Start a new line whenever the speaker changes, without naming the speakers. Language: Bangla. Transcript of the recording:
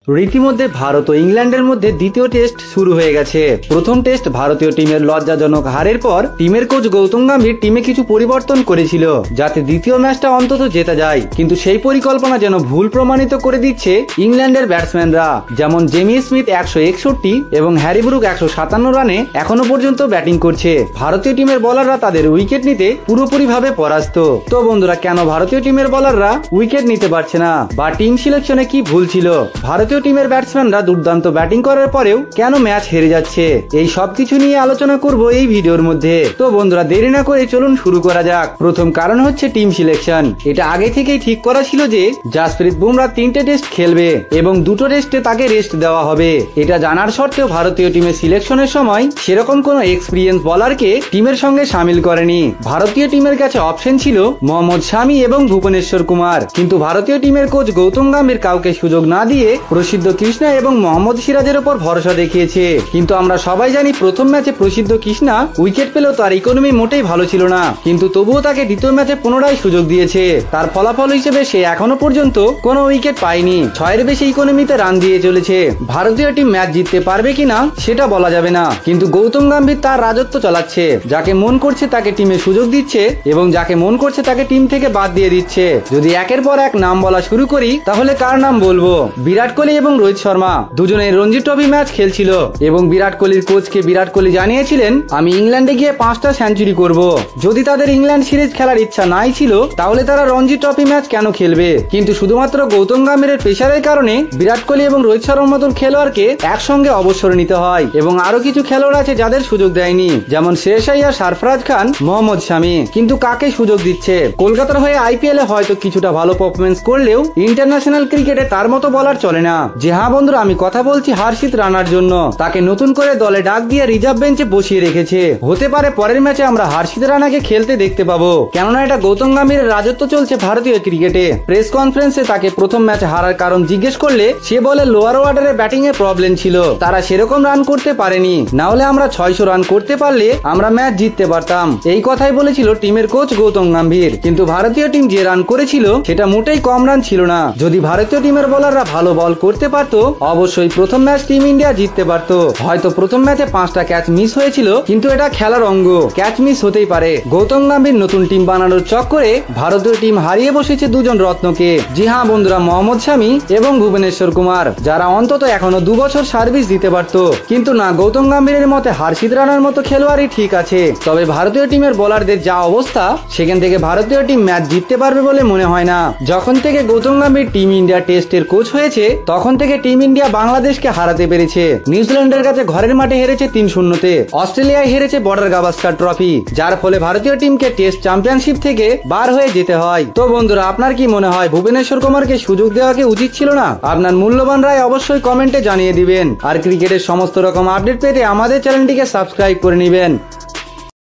রীতিমধ্যে ভারত ও ইংল্যান্ডের মধ্যে দ্বিতীয় টেস্ট শুরু হয়ে গেছে। প্রথম টেস্ট ভারতীয় টিমের লজ্জাজনক হারের পর টিমের কোচ গৌতম গম্ভীর টিমে কিছু পরিবর্তন করেছিল যাতে দ্বিতীয় ম্যাচটা অন্তত জেতা যায়, কিন্তু সেই পরিকল্পনা যেন ভুল প্রমাণিত করে দিচ্ছে ইংল্যান্ডের ব্যাটসম্যানরা। যেমন জেমি স্মিথ 161 এবং হ্যারি ব্রুক 157 রানে এখনো পর্যন্ত ব্যাটিং করছে। ভারতীয় টিমের বোলাররা তাদের উইকেট নিতে পুরোপুরিভাবে পরাস্ত। তো বন্ধুরা, কেন ভারতীয় টিমের বোলাররা উইকেট নিতে পারছে না বা টিম সিলেকশনে কি ভুল ছিল? ভারতীয় টিমের ব্যাটসম্যানরা দুর্দান্ত ব্যাটিং করার পরেও কেন ম্যাচ হেরে যাচ্ছে? এই সবকিছু নিয়ে আলোচনা করব এই ভিডিওর মধ্যে। তো বন্ধুরা, দেরি না করে চলুন শুরু করা যাক। প্রথম কারণ হচ্ছে টিম সিলেকশন। এটা আগে থেকেই ঠিক করা ছিল যে জাসপ্রীত বুমরা 3টে টেস্ট খেলবে এবং 2টো টেস্টে তাকে রেস্ট দেওয়া হবে। এটা জানার সত্ত্বেও ভারতীয় টিমের সিলেকশনের সময় সেরকম কোনো এক্সপিরিয়েন্স বোলারকে টিমের সঙ্গে সামিল করেনি। ভারতীয় টিমের কাছে অপশন ছিল মোহাম্মদ শামি এবং ভুবনেশ্বর কুমার, কিন্তু ভারতীয় টিমের কোচ গৌতম গম্ভীর কাউকে সুযোগ না দিয়ে প্রসিদ্ধ কৃষ্ণা এবং মোহাম্মদ সিরাজের উপর ভরসা দেখিয়েছে। কিন্তু আমরা সবাই জানি প্রথম ম্যাচে প্রসিদ্ধ কৃষ্ণা উইকেট পেলেও তার ইকোনমি মোটেই ভালো ছিল না, কিন্তু তবুও তাকে দ্বিতীয় ম্যাচে পুনরায় সুযোগ দিয়েছে। তার ফলাফল হিসেবে সে এখনো পর্যন্ত কোনো উইকেট পায়নি, 6-এর বেশি ইকোনমিতে রান দিয়ে চলেছে। ভারতীয় টিম ম্যাচ জিততে পারবে কিনা সেটা বলা যাবে না, কিন্তু গৌতম গম্ভীর তার রাজত্ব চালাচ্ছে। যাকে মন করছে তাকে টিমে সুযোগ দিচ্ছে এবং যাকে মন করছে তাকে টিম থেকে বাদ দিয়ে দিচ্ছে। যদি একের পর এক নাম বলা শুরু করি তাহলে কার নাম বলবো? বিরাট কোহলি এবং রোহিত শর্মা দুজনে রঞ্জি ট্রফি ম্যাচ খেলছিল এবং বিরাট কোহলির কোচকে বিরাট কোহলি জানিয়েছিলেন, আমি ইংল্যান্ডে গিয়ে 5টা সেঞ্চুরি করব। যদি তাদের ইংল্যান্ড সিরিজ খেলার ইচ্ছা নাই ছিল তাহলে তারা রঞ্জি ট্রফি ম্যাচ কেন খেলবে? কিন্তু শুধুমাত্র গৌতম গম্ভীরের প্রেসারের কারণে বিরাট কোহলি এবং রোহিত শর্মার মতন খেলোয়াড়কে একসঙ্গে অবসর নিতে হয় এবং আরো কিছু খেলোয়াড় আছে যাদের সুযোগ দেয়নি, যেমন শেরশাহ আইয়ার, সরফরাজ খান, মোহাম্মদ শামি। কিন্তু কাকে সুযোগ দিচ্ছে? কলকাতার হয়ে আইপিএল এ হয়তো কিছুটা ভালো পারফরমেন্স করলেও ইন্টারন্যাশনাল ক্রিকেটে তার মতো বলার চলে না। যে হ্যাঁ বন্ধুরা, আমি কথা বলছি হর্ষিত রানার জন্য। তাকে নতুন করে দলে ডাক দিয়ে রিজার্ভ বেঞ্চে বসিয়ে রেখেছে। হতে পারে পরের ম্যাচে আমরা হর্ষিত রানাকে খেলতে দেখতে পাবো, কেননা এটা গৌতম গম্ভীরের রাজত্ব চলছে ভারতীয় ক্রিকেটে। প্রেস কনফারেন্সে তাকে প্রথম ম্যাচে হারার কারণ জিজ্ঞেস করলে সে বলে লোয়ার ওয়ার্ডারে ব্যাটিং এর প্রবলেম ছিল, তারা সেরকম রান করতে পারেনি, না হলে আমরা 600 রান করতে পারলে আমরা ম্যাচ জিততে পারতাম। এই কথাই বলেছিল টিমের কোচ গৌতম গম্ভীর। কিন্তু ভারতীয় টিম যে রান করেছিল সেটা মোটেই কম রান ছিল না। যদি ভারতীয় টিমের বোলাররা ভালো বল করতে পারতো অবশ্যই প্রথম ম্যাচ টিম ইন্ডিয়া জিততে পারত। হয়তো প্রথম ম্যাচে 5টা ক্যাচ মিস হয়েছিল, কিন্তু এটা খেলার অঙ্গ, ক্যাচ মিস হতেই পারে। গৌতম গম্ভীর নতুন টিম বানানোর চক্করে ভারতীয় টিম হারিয়ে বসেছে দুজন রত্নকে। জি হ্যাঁ বন্ধুরা, মোহাম্মদ শামি এবং ভুবনেশ্বর কুমার, যারা অন্তত এখনো 2 বছর সার্ভিস দিতে পারত। কিন্তু না, গৌতম গম্ভীরের মতে হর্ষিত রানার মতো খেলোয়াড়ই ঠিক আছে। তবে ভারতীয় টিমের বোলারদের যা অবস্থা, সেখান থেকে ভারতীয় টিম ম্যাচ জিততে পারবে বলে মনে হয় না। যখন থেকে গৌতম গম্ভীর টিম ইন্ডিয়া টেস্টের কোচ হয়েছে তখন থেকে টিম ইন্ডিয়া বাংলাদেশকে হারাতে পেরেছে। নিউজিল্যান্ডের কাছে ঘরের মাঠে হেরেছে 3-0-তে, অস্ট্রেলিয়ায় হেরেছে বর্ডার গাভাস্কার ট্রফি, যার ফলে ভারতীয় টিমকে টেস্ট চ্যাম্পিয়নশিপ থেকে বার হয়ে যেতে হয়। তো বন্ধুরা, আপনার কি মনে হয় ভুবনেশ্বর কুমারকে সুযোগ দেওয়া কি উচিত ছিল না? আপনার মূল্যবান রায় অবশ্যই কমেন্টে জানিয়ে দিবেন। আর ক্রিকেটের সমস্ত রকম আপডেট পেতে আমাদের চ্যানেলটিকে সাবস্ক্রাইব করে নেবেন।